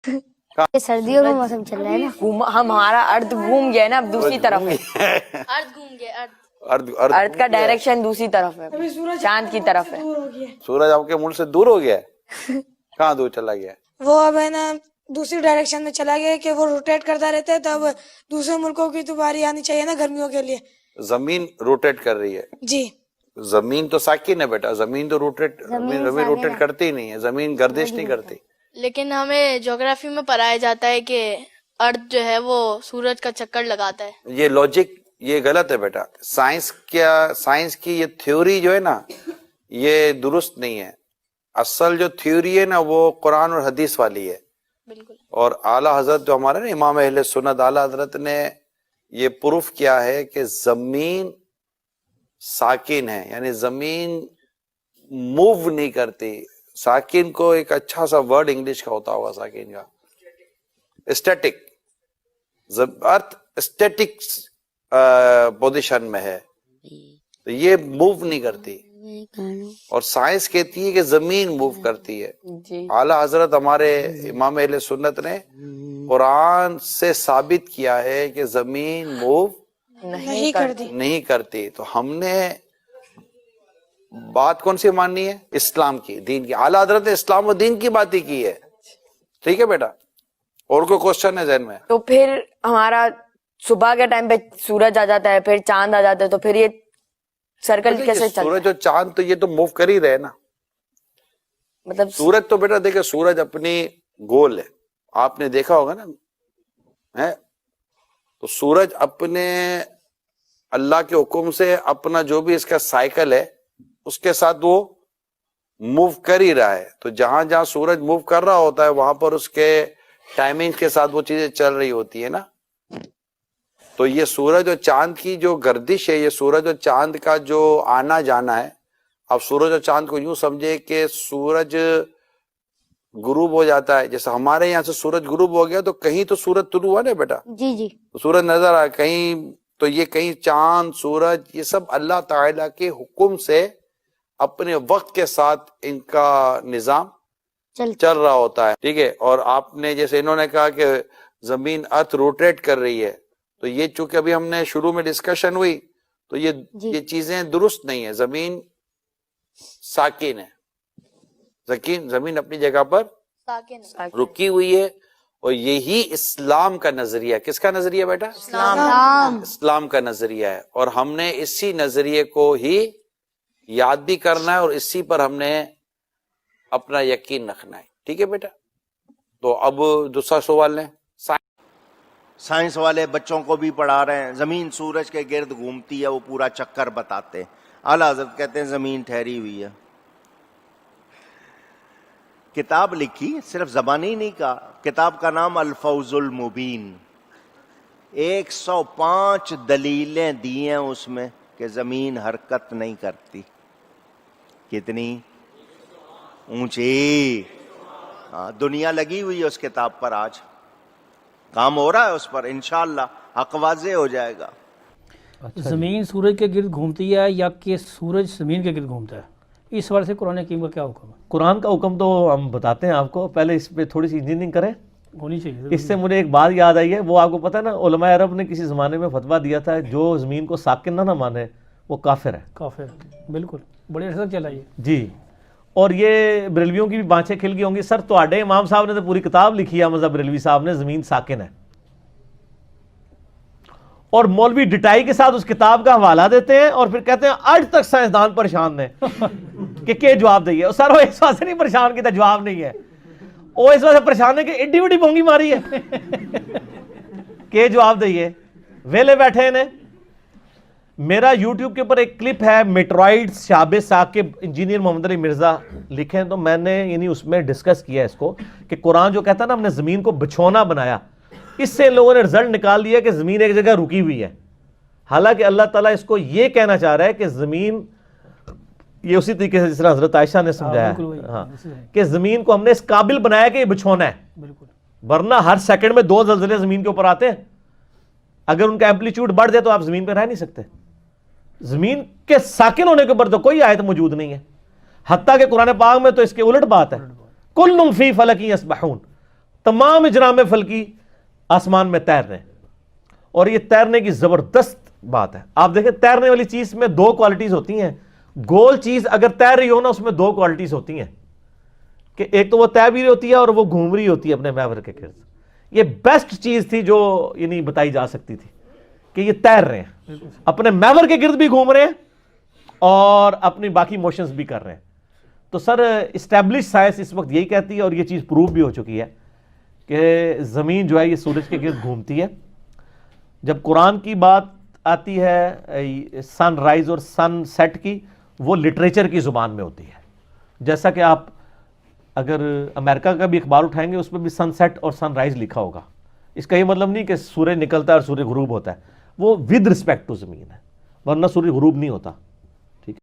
یہ سردیوں کا موسم چل رہا ہے نا، ہمارا ارتھ گھوم گیا ہے نا، اب دوسری طرف ہے، ارتھ گھوم گیا، ارتھ کا ڈائریکشن دوسری طرف ہے، چاند کی طرف ہے۔ سورج آپ کے ملک سے دور ہو گیا ہے؟ کہاں دور چلا گیا ہے؟ وہ اب ہے نا دوسری ڈائریکشن میں چلا گیا کہ وہ روٹیٹ کرتا رہتا ہے، تو اب دوسرے ملکوں کی تو باری آنی چاہیے نا گرمیوں کے لیے۔ زمین روٹیٹ کر رہی ہے، جی زمین تو ساکن ہے بیٹا، زمین تو زمین روٹیٹ کرتی ہی نہیں ہے، زمین گردش نہیں کرتی۔ لیکن ہمیں جغرافی میں پڑھایا جاتا ہے کہ ارتھ جو ہے وہ سورج کا چکر لگاتا ہے۔ یہ لاجک یہ غلط ہے بیٹا، سائنس کی یہ تھیوری جو ہے نا یہ درست نہیں ہے۔ اصل جو تھیوری ہے نا وہ قرآن اور حدیث والی ہے، بالکل۔ اور اعلیٰ حضرت جو ہمارے نا امام اہل سنت اعلیٰ حضرت نے یہ پروف کیا ہے کہ زمین ساکن ہے، یعنی زمین موو نہیں کرتی۔ ساکن کو ایک اچھا سا ورڈ انگلش کا ہوتا ہوگا، ساکن کا اسٹیٹک، ارتھ اسٹیٹک پوزیشن میں ہے، تو یہ موو نہیں کرتی، اور سائنس کہتی ہے کہ زمین موو کرتی ہے۔ اعلیٰ حضرت ہمارے امام اہل سنت نے قرآن سے ثابت کیا ہے کہ زمین موو نہیں کرتی، تو ہم نے بات کون سی ماننی ہے؟ اسلام کی، دین کی۔ اعلیٰ حضرت نے اسلام و دین کی بات ہی کی ہے، ٹھیک ہے بیٹا؟ اور کوئی کوشچن ہے ذہن میں؟ تو پھر ہمارا صبح کے ٹائم پہ سورج آ جاتا ہے، پھر چاند آ جاتا ہے، تو پھر یہ سرکل کیسے چلتا ہے؟ سورج اور چاند تو یہ تو موو کر ہی رہے نا، مطلب سورج تو بیٹا دیکھیں سورج اپنی گول ہے، آپ نے دیکھا ہوگا نا ہے، تو سورج اپنے اللہ کے حکم سے اپنا جو بھی اس کا سائیکل ہے اس کے ساتھ وہ موو کر ہی رہا ہے، تو جہاں جہاں سورج موو کر رہا ہوتا ہے وہاں پر اس کے ٹائمنگ کے ساتھ وہ چیزیں چل رہی ہوتی ہے نا۔ تو یہ سورج اور چاند کی جو گردش ہے، یہ سورج اور چاند کا جو آنا جانا ہے، اب سورج اور چاند کو یوں سمجھے کہ سورج غروب ہو جاتا ہے، جیسے ہمارے یہاں سے سورج غروب ہو گیا تو کہیں تو سورج طلوع ہوا نا بیٹا، جی جی، سورج نظر آیا کہیں، تو یہ کہیں چاند سورج یہ سب اللہ تعالیٰ کے حکم سے اپنے وقت کے ساتھ ان کا نظام چل رہا ہوتا ہے، ٹھیک ہے؟ اور آپ نے جیسے انہوں نے کہا کہ زمین ارتھ روٹیٹ کر رہی ہے، تو یہ چونکہ ابھی ہم نے شروع میں ڈسکشن ہوئی تو یہ چیزیں درست نہیں ہے۔ زمین ساکن ہے، زمین اپنی جگہ پر رکی ہوئی ہے، اور یہی اسلام کا نظریہ، کس کا نظریہ بیٹا؟ اسلام کا نظریہ ہے، اور ہم نے اسی نظریے کو ہی یاد بھی کرنا ہے اور اسی پر ہم نے اپنا یقین رکھنا ہے، ٹھیک ہے بیٹا؟ تو اب دوسرا سوال لیں۔ سائنس والے بچوں کو بھی پڑھا رہے ہیں، زمین سورج کے گرد گھومتی ہے، وہ پورا چکر بتاتے ہیں۔ اعلیٰ حضرت کہتے ہیں زمین ٹھہری ہوئی ہے۔ کتاب لکھی، صرف زبانی نہیں کہا، کتاب کا نام الفوز المبین، 105 دلیلیں دی ہیں اس میں کہ زمین حرکت نہیں کرتی۔ کتنی اونچی، دنیا لگی ہوئی ہے اس کتاب پر، آج کام ہو رہا ہے اس پر، انشاءاللہ حق واضح ہو جائے گا۔ زمین سورج کے گرد گھومتی ہے یا کہ سورج زمین کے گرد گھومتا ہے؟ اس حوالے سے قرآن حکیم کا کیا حکم ہے؟ قرآن کا حکم تو ہم بتاتے ہیں آپ کو، پہلے اس پہ تھوڑی سی انجینئرنگ کریں، ہونی چاہیے۔ اس سے مجھے ایک بات یاد آئی ہے، وہ آپ کو پتہ ہے نا، علماء عرب نے کسی زمانے میں فتویٰ دیا تھا جو زمین کو ساکن نہ مانے وہ کافر ہے۔ کافر، بالکل، بڑے عرصے تک چلا یہ۔ جی، اور یہ بریلویوں کی بھی بانچیں کھل گئی ہوں گی، سر تواڈے امام صاحب نے تو پوری کتاب لکھی ہے، مذہب بریلوی صاحب نے، زمین ساکن ہے، اور مولوی ڈٹائی کے ساتھ اس کتاب کا حوالہ دیتے ہیں اور پھر کہتے ہیں آج تک سائنسدان پریشان ہیں کہ جواب دئیے۔ سر وہ اس واسطے نہیں پریشان کیتا، جواب نہیں ہے، وہ اس واسطے پریشان ہے کہ ایڈی وڈی بونگی ماری ہے کہ جواب دئیے، ویلے بیٹھے ہیں۔ میرا یوٹیوب کے اوپر ایک کلپ ہے، میٹرائڈ شاب ثاقب، انجینئر محمد علی مرزا لکھیں، تو میں نے یعنی اس میں ڈسکس کیا اس کو کہ قرآن جو کہتا ہے نا ہم نے زمین کو بچھونا بنایا، اس سے لوگوں نے رزلٹ نکال لیا کہ زمین ایک جگہ رکی ہوئی ہے، حالانکہ اللہ تعالیٰ اس کو یہ کہنا چاہ رہا ہے کہ زمین، یہ اسی طریقے سے جس طرح حضرت عائشہ نے سمجھایا کہ زمین کو ہم نے اس قابل بنایا کہ یہ بچھونا ہے، ورنہ ہر سیکنڈ میں 2 زلزلے زمین کے اوپر آتے ہیں، اگر ان کا ایمپلیٹیوڈ بڑھ جائے تو آپ زمین پہ رہ نہیں سکتے۔ زمین کے ساکن ہونے کے اوپر تو کوئی آیت موجود نہیں ہے، حتیٰ کہ قرآن پاک میں تو اس کے الٹ بات ہے، کل فی فلک یسبحون، تمام اجرام فلکی آسمان میں تیر رہے ہیں، اور یہ تیرنے کی زبردست بات ہے. آپ دیکھیں تیرنے والی چیز میں دو کوالٹیز ہوتی ہیں. گول چیز اگر تیر رہی ہو نا، اس میں دو کوالٹیز ہوتی ہیں کہ ایک تو وہ تیر بھی رہی ہوتی ہے اور وہ گھوم رہی ہوتی ہے اپنے محور کے گرد. یہ بیسٹ چیز تھی جو یعنی بتائی جا سکتی تھی کہ یہ تیر رہے ہیں، اپنے محور کے گرد بھی گھوم رہے ہیں اور اپنی باقی موشنز بھی کر رہے ہیں. تو سر اسٹیبلش سائنس اس وقت یہی کہتی ہے، اور یہ چیز پروو بھی ہو چکی ہے کہ زمین جو ہے یہ سورج کے گرد گھومتی ہے. جب قرآن کی بات آتی ہے سن رائز اور سن سیٹ کی، وہ لٹریچر کی زبان میں ہوتی ہے. جیسا کہ آپ اگر امریکہ کا بھی اخبار اٹھائیں گے اس پہ بھی سن سیٹ اور سن رائز لکھا ہوگا. اس کا یہ مطلب نہیں کہ سورج نکلتا ہے اور سورج غروب ہوتا ہے، وہ ود رسپیکٹ ٹو زمین ہے، ورنہ سورج غروب نہیں ہوتا.